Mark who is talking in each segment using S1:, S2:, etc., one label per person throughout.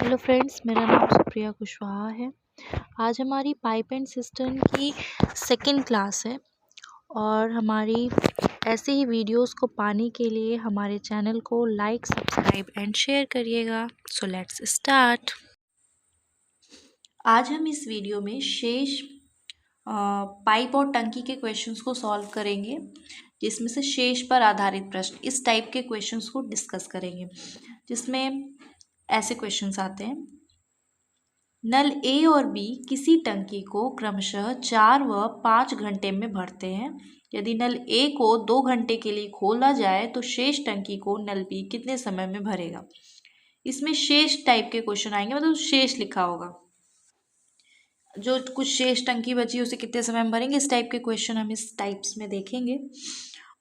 S1: Hello friends, मेरा नाम सुप्रिया कुशवाहा है। आज हमारी पाइप एंड सिस्टम की सेकंड क्लास है और हमारी ऐसे ही वीडियोस को पाने के लिए हमारे चैनल को लाइक, सब्सक्राइब एंड शेयर करिएगा। So let's start. आज हम इस वीडियो में शेष पाइप और टंकी के क्वेश्चंस को सॉल्व करेंगे, जिसमें से शेष पर आधारित प्रश्न इस टाइप के क्वेश्चंस को डिस्कस करेंगे, जिसमें ऐसे क्वेश्चंस आते हैं। नल ए और बी किसी टंकी को क्रमशः 4 व 5 घंटे में भरते हैं। यदि नल ए को 2 घंटे के लिए खोला जाए तो शेष टंकी को नल बी कितने समय में भरेगा। इसमें शेष टाइप के क्वेश्चन आएंगे, मतलब शेष लिखा होगा, जो कुछ शेष टंकी बची उसे कितने समय में भरेंगे। इस टाइप के क्वेश्चन हम इस टाइप्स में देखेंगे।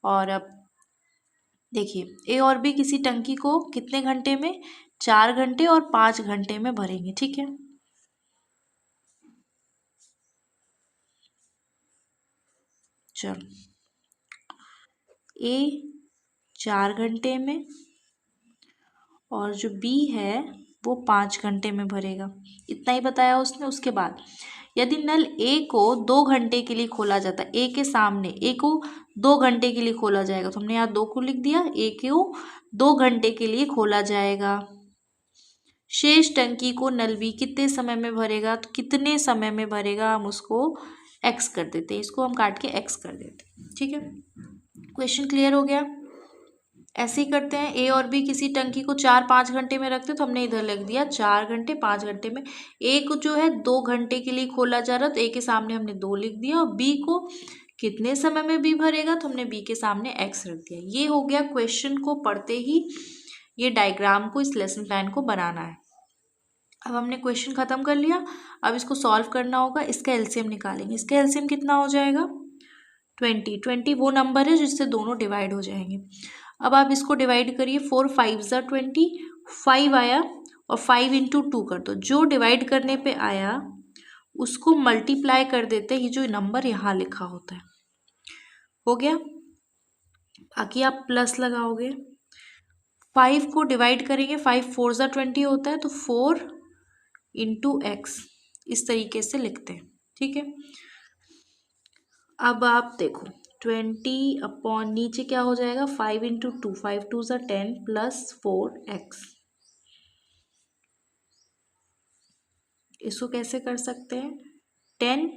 S1: और अब देखिए, ए और बी किसी टंकी को कितने घंटे में, 4 घंटे और 5 घंटे में भरेंगे। ठीक है, चलो ए 4 घंटे में और जो बी है वो 5 घंटे में भरेगा, इतना ही बताया उसने। उसके बाद यदि नल ए को 2 घंटे के लिए खोला जाता है, ए के सामने ए को 2 घंटे के लिए खोला जाएगा, तो हमने यहाँ 2 को लिख दिया। ए को 2 घंटे के लिए खोला जाएगा, शेष टंकी को नल बी कितने समय में भरेगा, तो कितने समय में भरेगा हम उसको एक्स कर देते हैं, इसको हम काट के एक्स कर देते हैं। ठीक है, क्वेश्चन क्लियर हो गया। ऐसे ही करते हैं, ए और बी किसी टंकी को 4-5 घंटे में रखते हैं, तो हमने इधर लिख दिया 4 घंटे 5 घंटे में। ए को जो है 2 घंटे के लिए खोला जा रहा, तो ए के सामने हमने 2 लिख दिया, और बी को कितने समय में बी भरेगा, तो हमने बी के सामने एक्स रख दिया। ये हो गया। क्वेश्चन को पढ़ते ही ये डायग्राम को, इस लेसन प्लान को बनाना है। अब हमने क्वेश्चन खत्म कर लिया, अब इसको सॉल्व करना होगा। इसका एलसीएम निकालेंगे। इसका एलसीएम कितना हो जाएगा, 20 वो नंबर है जिससे दोनों डिवाइड हो जाएंगे। अब आप इसको डिवाइड करिए, 4 5 ज़ा 20, 5 आया और 5 इंटू 2 कर दो। जो डिवाइड करने पे आया उसको मल्टीप्लाई कर देते हैं, ये जो नंबर यहाँ लिखा होता है। हो गया, बाकी आप प्लस लगाओगे। 5 को डिवाइड करेंगे, 5 4 ज़ा 20 होता है, तो 4 इंटू एक्स, इस तरीके से लिखते हैं। ठीक है, अब आप देखो 20 अपॉन नीचे क्या हो जाएगा, 5 इंटू 2, 5 2 ज़ा 10 प्लस 4x। इसको कैसे कर सकते हैं, 10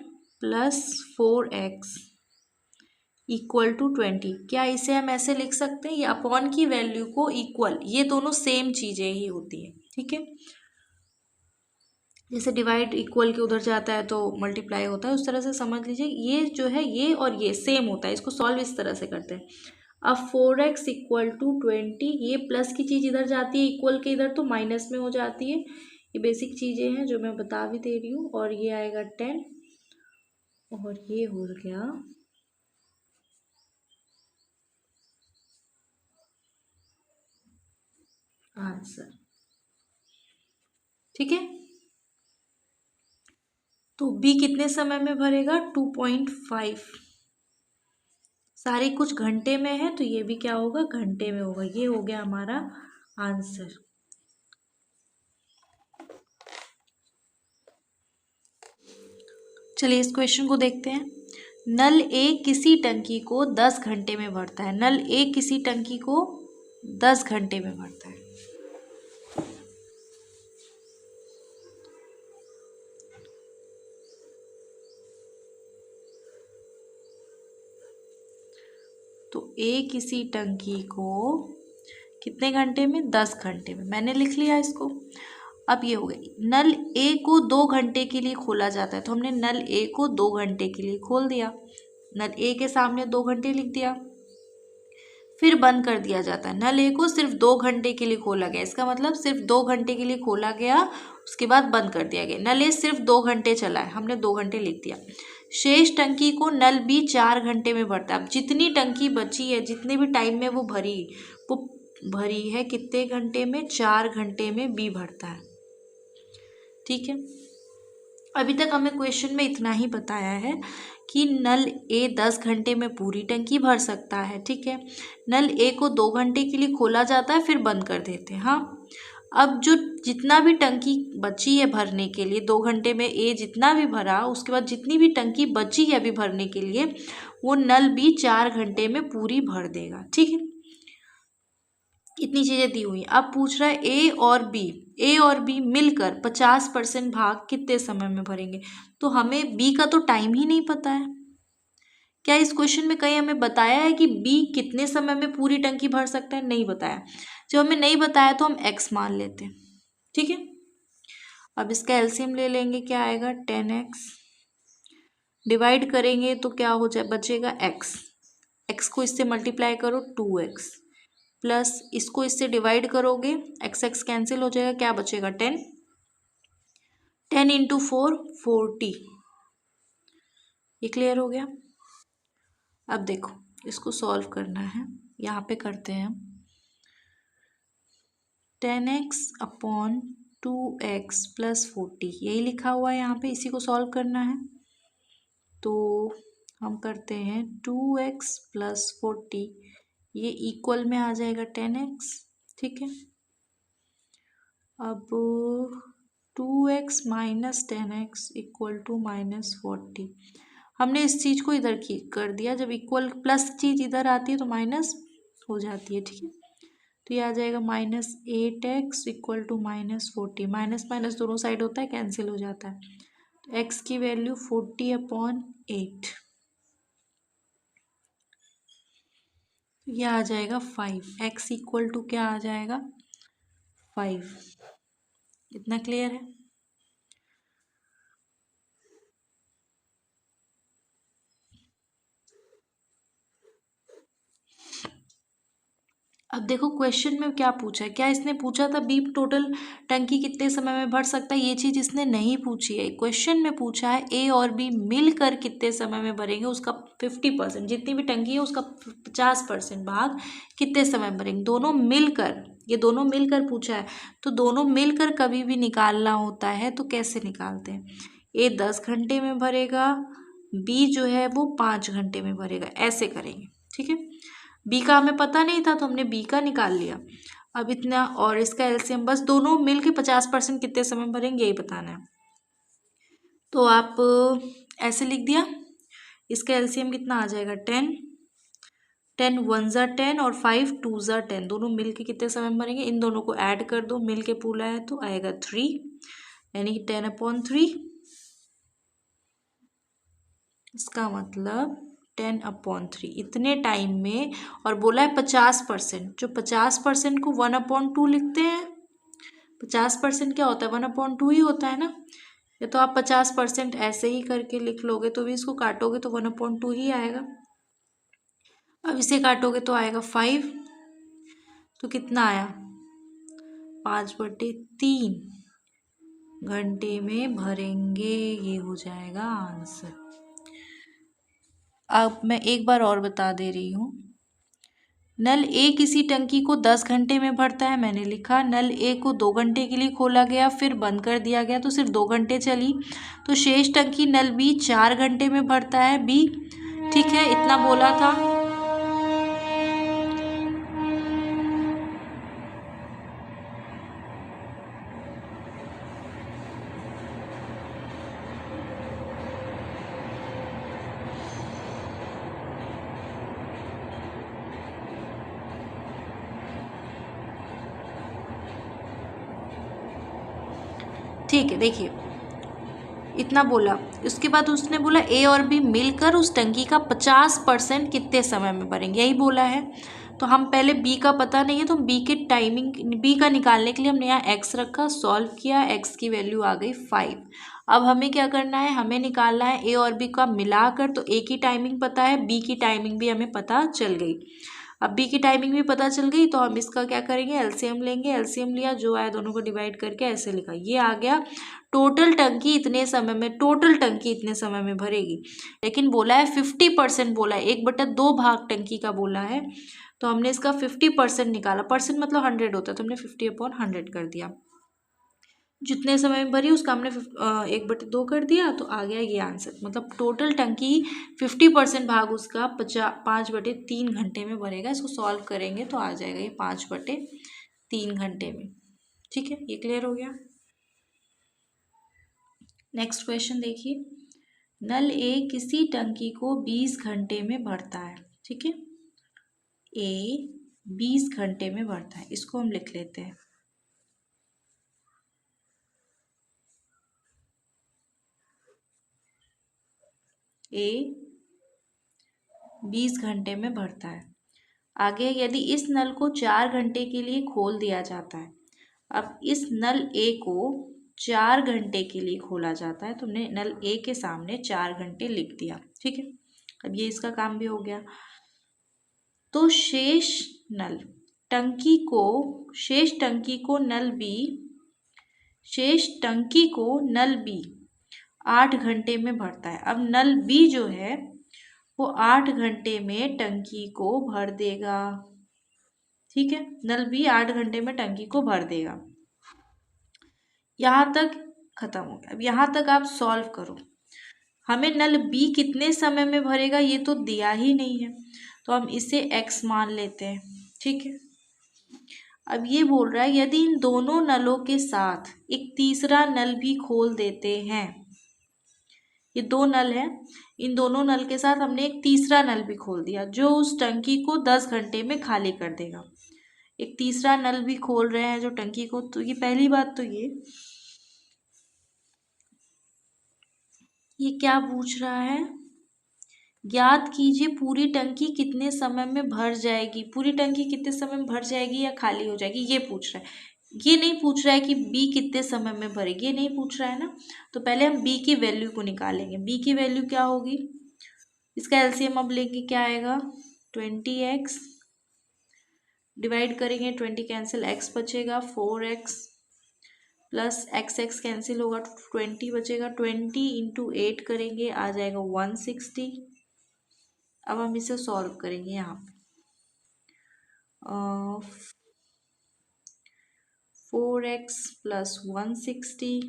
S1: प्लस 4x इक्वल टू 20। क्या इसे हम ऐसे लिख सकते हैं, ये अपॉन की वैल्यू को इक्वल, ये दोनों सेम चीजें ही होती है। ठीक है, जैसे डिवाइड इक्वल के उधर जाता है तो मल्टीप्लाई होता है, उस तरह से समझ लीजिए। ये जो है ये और ये सेम होता है, इसको सॉल्व इस तरह से करते हैं। अब 4x इक्वल टू 20, ये प्लस की चीज़ इधर जाती है, इक्वल के इधर तो माइनस में हो जाती है। ये बेसिक चीज़ें हैं जो मैं बता भी दे रही हूँ। और ये आएगा 10 और ये हो गया आंसर। ठीक है, तो बी कितने समय में भरेगा, 2.5। सारे कुछ घंटे में है, तो ये भी क्या होगा, घंटे में होगा। ये हो गया हमारा आंसर। चलिए इस क्वेश्चन को देखते हैं। नल ए किसी टंकी को 10 घंटे में भरता है। नल ए किसी टंकी को 10 घंटे में भरता है। तो ए किसी टंकी को कितने घंटे में, 10 घंटे में। मैंने लिख लिया इसको। अब ये हो गई, नल ए को 2 घंटे के लिए खोला जाता है, तो हमने नल ए को 2 घंटे के लिए खोल दिया। नल ए के सामने 2 घंटे लिख दिया, फिर बंद कर दिया जाता है। नल ए को सिर्फ 2 घंटे के लिए खोला गया, इसका मतलब सिर्फ 2 घंटे के लिए खोला गया, उसके बाद बंद कर दिया गया। नल ए सिर्फ 2 घंटे चला है, हमने 2 घंटे लिख दिया। शेष टंकी को नल बी 4 घंटे में भरता है। अब जितनी टंकी बची है, जितने भी टाइम में वो भरी है कितने घंटे में, 4 घंटे में बी भरता है। ठीक है, अभी तक हमें क्वेश्चन में इतना ही बताया है कि नल ए 10 घंटे में पूरी टंकी भर सकता है। ठीक है, नल ए को 2 घंटे के लिए खोला जाता है, फिर बंद कर देते हैं। हाँ, अब जो जितना भी टंकी बची है भरने के लिए, 2 घंटे में ए जितना भी भरा, उसके बाद जितनी भी टंकी बची है अभी भरने के लिए, वो नल बी 4 घंटे में पूरी भर देगा। ठीक है, इतनी चीज़ें दी हुई हैं। अब पूछ रहा है ए और बी मिलकर 50% भाग कितने समय में भरेंगे। तो हमें बी का तो टाइम ही नहीं पता है। क्या इस क्वेश्चन में कहीं हमें बताया है कि बी कितने समय में पूरी टंकी भर सकता है? नहीं बताया। जब हमें नहीं बताया तो हम एक्स मान लेते हैं। ठीक है, अब इसका एलसीएम ले लेंगे, क्या आएगा 10x, डिवाइड करेंगे तो क्या हो जाए, बचेगा x, x को इससे मल्टीप्लाई करो 2x, प्लस इसको इससे डिवाइड करोगे x x कैंसिल हो जाएगा, क्या बचेगा 10, 10 इंटू 4 40। ये क्लियर हो गया। अब देखो इसको सॉल्व करना है, यहाँ पे करते हैं 10x अपॉन 2x प्लस 40, यही लिखा हुआ है यहाँ पे, इसी को सॉल्व करना है। तो हम करते हैं 2x प्लस 40, ये इक्वल में आ जाएगा 10x। ठीक है, अब 2x minus 10x equal to minus 40। हमने इस चीज़ को इधर की कर दिया, जब इक्वल प्लस चीज़ इधर आती है तो माइनस हो जाती है। ठीक है, तो ये आ जाएगा minus 8x equal to minus 40, minus minus दोनों साइड होता है, कैंसिल हो जाता है। तो x की वैल्यू 40/8, यह आ जाएगा 5। x इक्वल टू क्या आ जाएगा 5। इतना क्लियर है। अब देखो क्वेश्चन में क्या पूछा है, क्या इसने पूछा था बी टोटल टंकी कितने समय में भर सकता है, ये चीज़ इसने नहीं पूछी है। क्वेश्चन में पूछा है ए और बी मिलकर कितने समय में भरेंगे, उसका 50%, जितनी भी टंकी है उसका 50% भाग कितने समय में भरेंगे। दोनों मिलकर, ये दोनों मिलकर पूछा है, तो दोनों मिलकर कभी भी निकालना होता है तो कैसे निकालते हैं। ए 10 घंटे में भरेगा, बी जो है वो 5 घंटे में भरेगा, ऐसे करेंगे। ठीक है, बी का हमें पता नहीं था तो हमने बी का निकाल लिया। अब इतना और इसका एलसीएम, बस दोनों मिल के 50% कितने समय भरेंगे यही बताना है। तो आप ऐसे लिख दिया, इसका एलसीएम कितना आ जाएगा 10, 10 1 ज़ा 10 और 5 2 ज़ा 10, दोनों मिल के कितने समय में भरेंगे, इन दोनों को ऐड कर दो, मिल के पूरा है तो आएगा 3, यानी कि 10/3। इसका मतलब 10/3 इतने टाइम में, और बोला है 50%, जो 50% को 1/2 लिखते हैं। 50% क्या होता है 1/2 ही होता है ना। या तो आप 50% ऐसे ही करके लिख लोगे तो भी इसको काटोगे तो 1/2 ही आएगा। अब इसे काटोगे तो आएगा 5, तो कितना आया 5/3 घंटे में भरेंगे, ये हो जाएगा आंसर। अब मैं एक बार और बता दे रही हूँ, नल ए किसी टंकी को 10 घंटे में भरता है, मैंने लिखा नल ए को 2 घंटे के लिए खोला गया फिर बंद कर दिया गया तो सिर्फ 2 घंटे चली, तो शेष टंकी नल बी 4 घंटे में भरता है बी। ठीक है, इतना बोला था। ठीक है, देखिए इतना बोला, उसके बाद उसने बोला ए और बी मिलकर उस टंकी का 50% कितने समय में भरेंगे, यही बोला है। तो हम पहले बी का पता नहीं है तो बी के टाइमिंग, बी का निकालने के लिए हमने यहाँ एक्स रखा, सॉल्व किया, एक्स की वैल्यू आ गई 5। अब हमें क्या करना है, हमें निकालना है ए और बी का मिलाकर, तो ए की टाइमिंग पता है, बी की टाइमिंग भी हमें पता चल गई। अब बी की टाइमिंग भी पता चल गई तो हम इसका क्या करेंगे, एलसीएम लेंगे, एलसीएम लिया, जो आया दोनों को डिवाइड करके ऐसे लिखा, ये आ गया टोटल टंकी इतने समय में, टोटल टंकी इतने समय में भरेगी। लेकिन बोला है 50% बोला है, 1/2 भाग टंकी का बोला है, तो हमने इसका 50% निकाला, परसेंट मतलब 100 होता है, तो हमने 50/100 कर दिया। जितने समय में भरी उसका हमने 1/2 कर दिया तो आ गया ये आंसर। मतलब टोटल टंकी 50% भाग उसका 5/3 घंटे में भरेगा। इसको सॉल्व करेंगे तो आ जाएगा ये 5/3 घंटे में। ठीक है, ये क्लियर हो गया। नेक्स्ट क्वेश्चन देखिए, नल ए किसी टंकी को 20 घंटे में भरता है। ठीक है, ए 20 घंटे में भरता है, इसको हम लिख लेते हैं। ए 20 घंटे में भरता है। आगे, यदि इस नल को 4 घंटे के लिए खोल दिया जाता है। अब इस नल ए को 4 घंटे के लिए खोला जाता है, तो हमने नल ए के सामने 4 घंटे लिख दिया। ठीक है, अब ये इसका काम भी हो गया। तो शेष टंकी को नल बी 8 घंटे में भरता है। अब नल बी जो है वो 8 घंटे में टंकी को भर देगा। ठीक है, नल बी 8 घंटे में टंकी को भर देगा। यहाँ तक खत्म हो गया। अब यहाँ तक आप सॉल्व करो। हमें नल बी कितने समय में भरेगा ये तो दिया ही नहीं है, तो हम इसे x मान लेते हैं। ठीक है, अब ये बोल रहा है यदि इन दोनों नलों के साथ एक तीसरा नल भी खोल देते हैं। ये 2 नल है, इन दोनों नल के साथ हमने एक तीसरा नल भी खोल दिया जो उस टंकी को 10 घंटे में खाली कर देगा। एक तीसरा नल भी खोल रहे हैं जो टंकी को, तो ये पहली बात तो ये क्या पूछ रहा है, ज्ञात कीजिए पूरी टंकी कितने समय में भर जाएगी। पूरी टंकी कितने समय में भर जाएगी या खाली हो जाएगी ये पूछ रहा है। ये नहीं पूछ रहा है कि बी कितने समय में भरेगी, ये नहीं पूछ रहा है ना। तो पहले हम बी की वैल्यू को निकालेंगे। बी की वैल्यू क्या होगी, इसका एलसीएम अब लेंगे, क्या आएगा 20x, डिवाइड करेंगे 20 कैंसिल, x बचेगा 4x प्लस x कैंसिल होगा 20 बचेगा। 20 इंटू 8 करेंगे आ जाएगा 160। अब हम इसे सॉल्व करेंगे। यहाँ पे 4x plus 160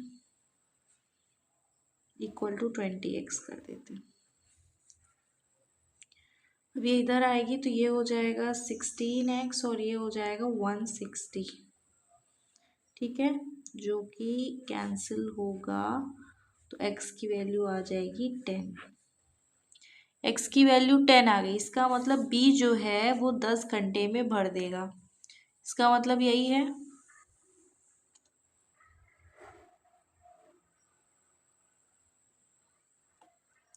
S1: equal to 20x कर देते हैं। अब ये इधर आएगी तो ये हो जाएगा 16x और ये हो जाएगा 160। ठीक है, जो कि कैंसिल होगा तो x की वैल्यू आ जाएगी 10। x की वैल्यू 10 आ गई, इसका मतलब b जो है वो 10 घंटे में भर देगा। इसका मतलब यही है।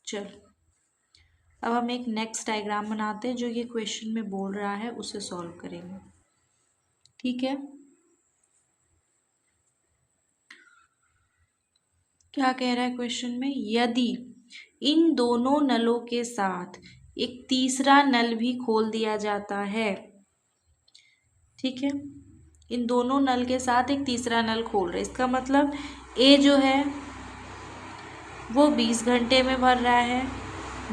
S1: चलो, अब हम एक नेक्स्ट डायग्राम बनाते हैं जो ये क्वेश्चन में बोल रहा है, उसे सॉल्व करेंगे। ठीक है, क्या कह रहा है क्वेश्चन में, यदि इन दोनों नलों के साथ एक तीसरा नल भी खोल दिया जाता है। ठीक है, इन दोनों नल के साथ एक तीसरा नल खोल रहे, इसका मतलब ए जो है वो 20 घंटे में भर रहा है,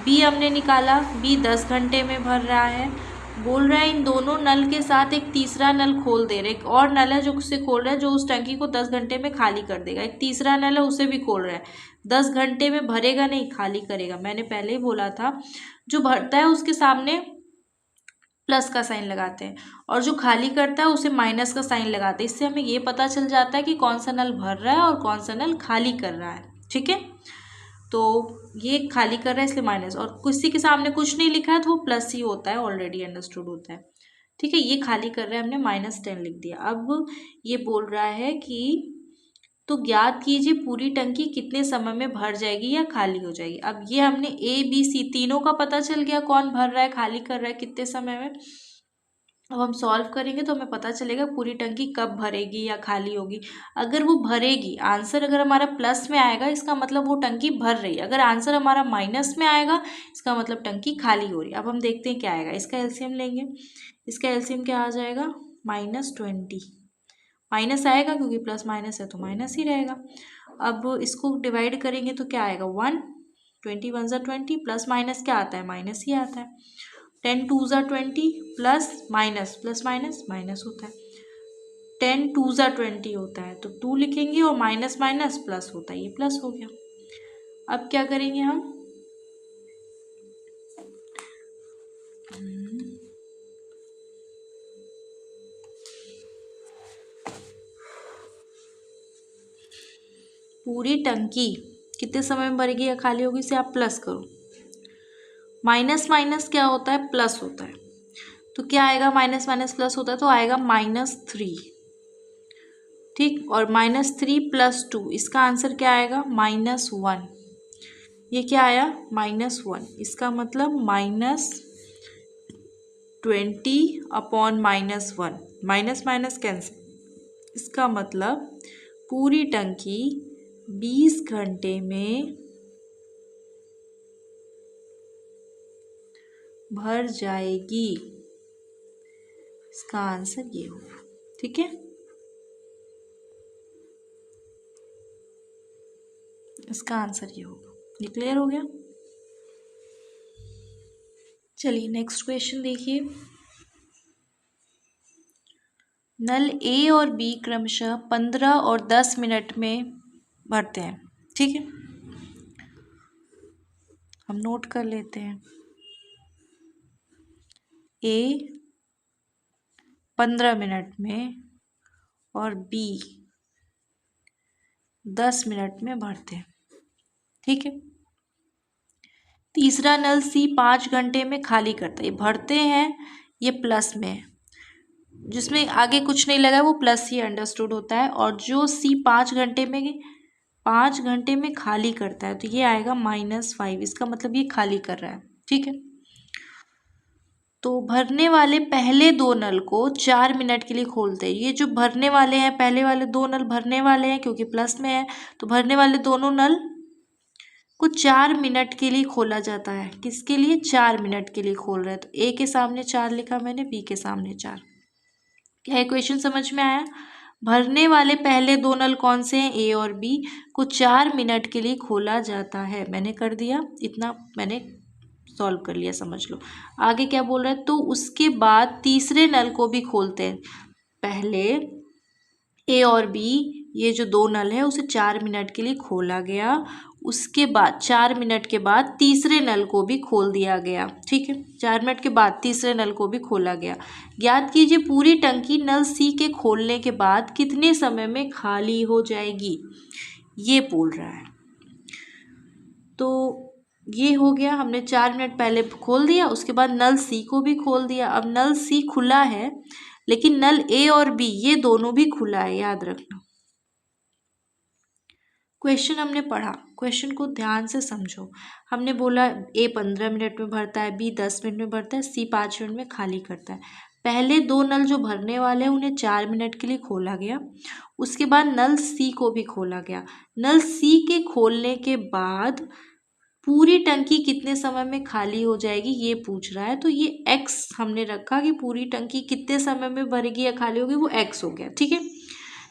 S1: बी हमने निकाला, बी 10 घंटे में भर रहा है। बोल रहा है इन दोनों नल के साथ एक तीसरा नल खोल दे रहे, एक और नल है जो उससे खोल रहा है जो उस टंकी को 10 घंटे में खाली कर देगा। एक तीसरा नल है उसे भी खोल रहा है, 10 घंटे में भरेगा नहीं, खाली करेगा। मैंने पहले ही बोला था जो भरता है उसके सामने प्लस का साइन लगाते हैं और जो खाली करता है उसे माइनस का साइन लगाते हैं। इससे हमें ये पता चल जाता है कि कौन सा नल भर रहा है और कौन सा नल खाली कर रहा है। ठीक है, तो ये खाली कर रहा है इसलिए माइनस, और किसी के सामने कुछ नहीं लिखा है तो वो प्लस ही होता है, ऑलरेडी अंडरस्टूड होता है। ठीक है, ये खाली कर रहा है, हमने -10 लिख दिया। अब ये बोल रहा है कि तो ज्ञात कीजिए पूरी टंकी कितने समय में भर जाएगी या खाली हो जाएगी। अब ये हमने ए बी सी तीनों का पता चल गया, कौन भर रहा है, खाली कर रहा है, कितने समय में। अब हम सॉल्व करेंगे तो हमें पता चलेगा पूरी टंकी कब भरेगी या खाली होगी। अगर वो भरेगी, आंसर अगर हमारा प्लस में आएगा इसका मतलब वो टंकी भर रही है। अगर आंसर हमारा माइनस में आएगा इसका मतलब टंकी खाली हो रही है। अब हम देखते हैं क्या आएगा, इसका एलसीएम लेंगे। इसका एलसीएम क्या आ जाएगा, -20। माइनस आएगा क्योंकि प्लस माइनस है तो माइनस ही रहेगा। अब इसको डिवाइड करेंगे तो क्या आएगा 1, 20 1 ज़ा 20, प्लस माइनस क्या आता है, माइनस ही आता है। 10 2 ज़ा 20, प्लस माइनस माइनस होता है। 10 2 ज़ा 20 होता है तो 2 लिखेंगे और माइनस माइनस प्लस होता है, ये प्लस हो गया। अब क्या करेंगे हम, पूरी टंकी कितने समय में भरेगी या खाली होगी, इसे आप प्लस करो। माइनस माइनस क्या होता है, प्लस होता है, तो क्या आएगा, माइनस माइनस प्लस होता है तो आएगा -3। ठीक, और -3 + 2, इसका आंसर क्या आएगा, -1। ये क्या आया, -1। इसका मतलब -20/-1, माइनस माइनस कैंसिल। इसका मतलब पूरी टंकी 20 घंटे में भर जाएगी। इसका आंसर ये होगा। ठीक है, इसका आंसर ये होगा। ये क्लियर हो गया। चलिए नेक्स्ट क्वेश्चन देखिए। नल ए और बी क्रमशः 15 और 10 मिनट में भरते हैं। ठीक है, हम नोट कर लेते हैं। ए 15 मिनट में और बी 10 मिनट में भरते हैं। ठीक है, तीसरा नल सी 5 घंटे में खाली करता है। ये भरते हैं, ये प्लस में है, जिसमें आगे कुछ नहीं लगा वो प्लस ही अंडरस्टूड होता है। और जो सी 5 घंटे में खाली करता है तो ये आएगा -5। इसका मतलब ये खाली कर रहा है। ठीक है, तो भरने वाले पहले 2 नल को 4 मिनट के लिए खोलते हैं। ये जो भरने वाले हैं, पहले वाले 2 नल भरने वाले हैं क्योंकि प्लस में है, तो भरने वाले दोनों नल को 4 मिनट के लिए खोला जाता है। किसके लिए, 4 मिनट के लिए खोल रहे हैं। तो ए के सामने 4 लिखा मैंने, बी के सामने 4। क्या इक्वेशन समझ में आया। भरने वाले पहले 2 नल कौन से हैं, ए और बी, को 4 मिनट के लिए खोला जाता है। मैंने कर दिया, इतना मैंने सॉल्व कर लिया, समझ लो। आगे क्या बोल रहा है, तो उसके बाद तीसरे नल को भी खोलते हैं। पहले ए और बी, ये जो 2 नल है उसे 4 मिनट के लिए खोला गया। उसके बाद 4 मिनट के बाद तीसरे नल को भी खोल दिया गया। ठीक है, 4 मिनट के बाद तीसरे नल को भी खोला गया। ज्ञात कीजिए पूरी टंकी नल सी के खोलने के बाद कितने समय में खाली हो जाएगी, ये बोल रहा है। तो ये हो गया, हमने 4 मिनट पहले खोल दिया, उसके बाद नल सी को भी खोल दिया। अब नल सी खुला है, लेकिन नल ए और बी ये दोनों भी खुला है, याद रखना। क्वेश्चन हमने पढ़ा, क्वेश्चन को ध्यान से समझो। हमने बोला ए 15 मिनट में भरता है, बी 10 मिनट में भरता है, सी 5 मिनट में खाली करता है। पहले 2 नल जो भरने वाले हैं उन्हें 4 मिनट के लिए खोला गया। उसके बाद नल सी को भी खोला गया। नल सी के खोलने के बाद पूरी टंकी कितने समय में खाली हो जाएगी ये पूछ रहा है। तो ये एक्स हमने रखा कि पूरी टंकी कितने समय में भरेगी या खाली होगी, वो एक्स हो गया। ठीक है,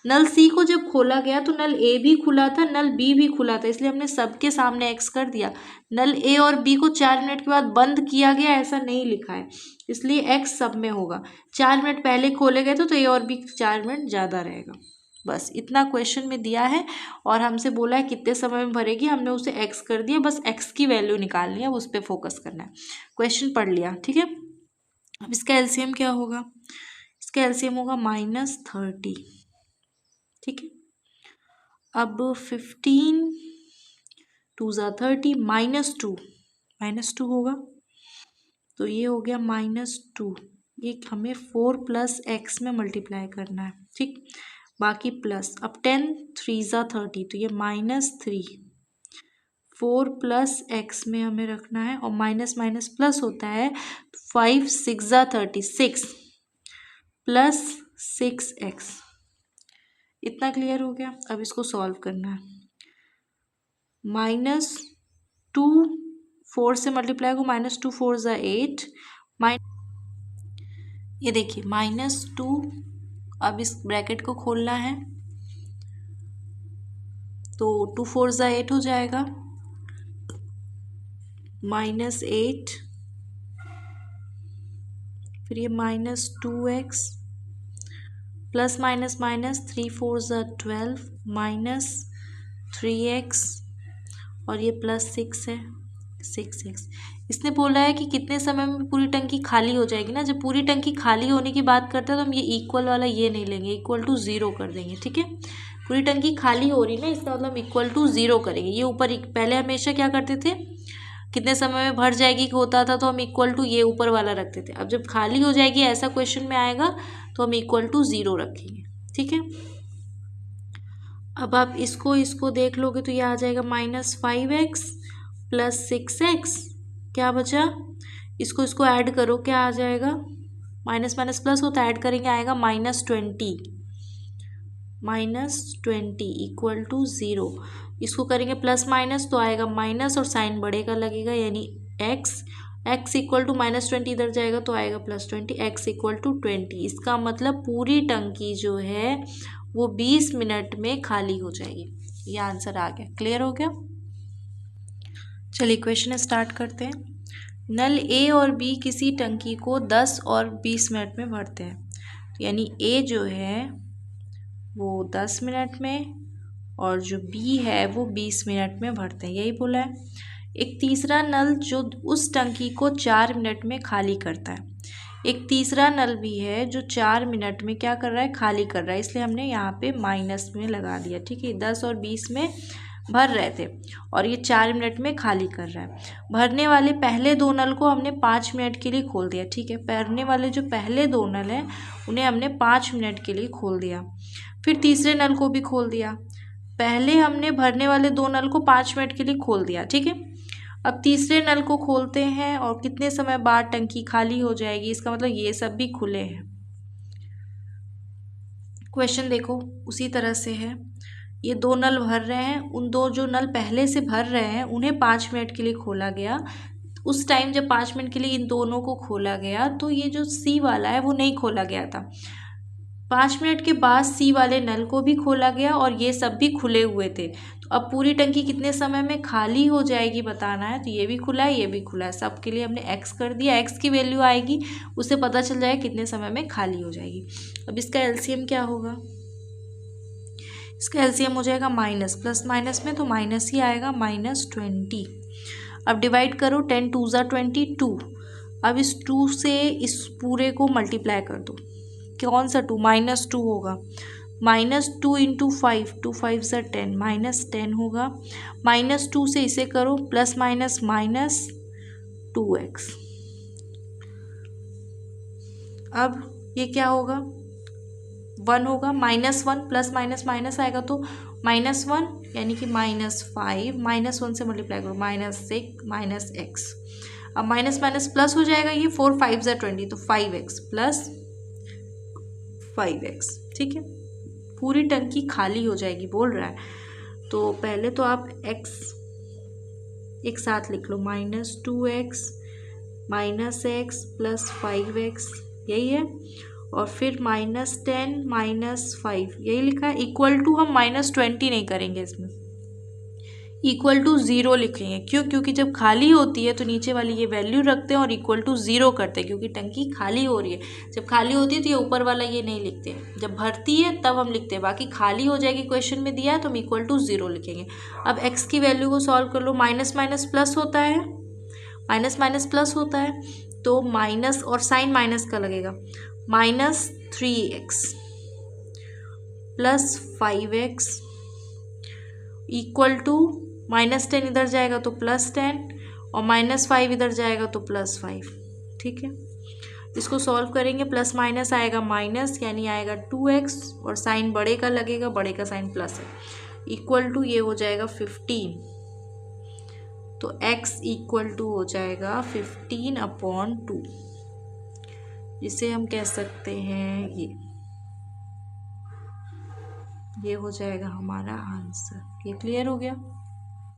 S1: नल सी को जब खोला गया तो नल ए भी खुला था, नल बी भी खुला था, इसलिए हमने सबके सामने एक्स कर दिया। नल ए और बी को 4 मिनट के बाद बंद किया गया, ऐसा नहीं लिखा है, इसलिए एक्स सब में होगा। 4 मिनट पहले खोले गए तो ए और बी 4 मिनट ज़्यादा रहेगा। बस इतना क्वेश्चन में दिया है और हमसे बोला है कितने समय में भरेगी, हमने उसे एक्स कर दिया। बस एक्स की वैल्यू निकालनी है, उस पर फोकस करना है। क्वेश्चन पढ़ लिया, ठीक है। अब इसका एलसीएम क्या होगा, इसका एलसीएम होगा -30। ठीक है, अब 15 2 × 30 -2 होगा, तो ये हो गया -2। ये हमें 4 + x में मल्टीप्लाई करना है। ठीक, बाकी प्लस। अब 10 3 × 30, तो ये -3। 4 + x में हमें रखना है, और माइनस माइनस प्लस होता है। 5 6 × 36 + 6x। इतना क्लियर हो गया। अब इसको सॉल्व करना है। -2 4 से मल्टीप्लाई को, -2 4 × 8। ये देखिए -2, अब इस ब्रैकेट को खोलना है तो 2 4 × 8 हो जाएगा, -8, फिर ये -2x, plus minus minus 3 4 × 12 -3x, और ये +6 है, 6x। इसने बोला है कि कितने समय में पूरी टंकी खाली हो जाएगी ना। जब पूरी टंकी खाली होने की बात करते हैं तो हम ये इक्वल वाला ये नहीं लेंगे, =0 कर देंगे। ठीक है, पूरी टंकी खाली हो रही ना, इसका मतलब इक्वल टू 0 करेंगे। ये ऊपर पहले हमेशा क्या करते थे, कितने समय में भर जाएगी होता था तो हम इक्वल टू ये ऊपर वाला रखते थे। अब जब खाली हो जाएगी ऐसा क्वेश्चन में आएगा तो हम इक्वल टू 0 रखेंगे। ठीक है, अब आप इसको देख लोगे तो ये आ जाएगा -5x प्लस 6x, क्या बचा, इसको ऐड करो, क्या आ जाएगा, माइनस माइनस प्लस होता है, ऐड करेंगे आएगा -20 इक्वल टू 0। इसको करेंगे प्लस माइनस तो आएगा माइनस और साइन बढ़ेगा लगेगा, यानी x इक्वल टू -20 इधर जाएगा तो आएगा +20, x इक्वल टू 20। इसका मतलब पूरी टंकी जो है वो 20 मिनट में खाली हो जाएगी। ये आंसर आ गया, क्लियर हो गया। चलिए क्वेश्चन स्टार्ट करते हैं। नल ए और बी किसी टंकी को 10 और 20 मिनट में भरते हैं, तो यानी ए जो है वो 10 मिनट में और जो बी है वो 20 मिनट में भरते हैं, यही बोला है। एक तीसरा नल जो उस टंकी को 4 मिनट में खाली करता है। एक तीसरा नल भी है जो 4 मिनट में क्या कर रहा है, खाली कर रहा है, इसलिए हमने यहाँ पे माइनस में लगा दिया। ठीक है, 10 और 20 में भर रहे थे और ये 4 मिनट में खाली कर रहा है। भरने वाले पहले दो नल को हमने 5 मिनट के लिए खोल दिया। ठीक है, भरने वाले जो पहले दो नल हैं उन्हें हमने 5 मिनट के लिए खोल दिया। फिर तीसरे नल को भी खोल दिया। पहले हमने भरने वाले दो नल को 5 मिनट के लिए खोल दिया। ठीक है, अब तीसरे नल को खोलते हैं और कितने समय बाद टंकी खाली हो जाएगी, इसका मतलब ये सब भी खुले हैं। क्वेश्चन देखो उसी तरह से है, ये दो नल भर रहे हैं, उन दो जो नल पहले से भर रहे हैं उन्हें 5 मिनट के लिए खोला गया। उस टाइम जब 5 मिनट के लिए इन दोनों को खोला गया तो ये जो सी वाला है वो नहीं खोला गया था। 5 मिनट के बाद सी वाले नल को भी खोला गया और ये सब भी खुले हुए थे। तो अब पूरी टंकी कितने समय में खाली हो जाएगी बताना है, तो ये भी खुला है ये भी खुला है, सब के लिए हमने x कर दिया। x की वैल्यू आएगी, उससे पता चल जाएगा कितने समय में खाली हो जाएगी। अब इसका एलसीएम क्या होगा, इसका एलसीएम हो जाएगा माइनस प्लस माइनस में तो माइनस ही आएगा, -20। अब डिवाइड करो, 10 2 ज़ा 22। अब इस 2 से इस पूरे को मल्टीप्लाई कर दो, कौन सा 2, -2 होगा, -2 इंटू 5, 2 5 ज़ा 10, -10 होगा। -2 से इसे करो, प्लस माइनस -2x। अब ये क्या होगा, 1 होगा, -1 प्लस माइनस माइनस आएगा तो -1 यानी कि -5, -1 से मल्टीप्लाई करो, -6 -x। अब माइनस माइनस प्लस हो जाएगा, ये 4 5 ज़ा 20 तो 5x प्लस 5x। ठीक है, पूरी टंकी खाली हो जाएगी बोल रहा है। तो पहले तो आप x एक साथ लिख लो, -2x -x प्लस 5x, यही है, और फिर -10 -5 यही लिखा है। इक्वल टू हम -20 नहीं करेंगे, इसमें इक्वल टू 0 लिखेंगे। क्यों, क्योंकि जब खाली होती है तो नीचे वाली ये वैल्यू रखते हैं और इक्वल टू 0 करते हैं, क्योंकि टंकी खाली हो रही है। जब खाली होती है तो ये ऊपर वाला ये नहीं लिखते, जब भरती है तब हम लिखते हैं। बाकी खाली हो जाएगी क्वेश्चन में दिया है तो हम इक्वल टू 0 लिखेंगे। अब x की वैल्यू को सॉल्व कर लो, माइनस माइनस प्लस होता है, माइनस माइनस प्लस होता है तो माइनस और साइन माइनस का लगेगा, -3x plus 5x equal to -10 इधर जाएगा तो +10 और -5 इधर जाएगा तो +5। ठीक है, इसको सॉल्व करेंगे, प्लस माइनस आएगा माइनस, यानी आएगा 2x और साइन बड़े का लगेगा, बड़े का साइन प्लस है, इक्वल टू ये हो जाएगा 15। तो x इक्वल टू हो जाएगा 15/2, जिसे हम कह सकते हैं ये हो जाएगा हमारा आंसर। ये क्लियर हो गया।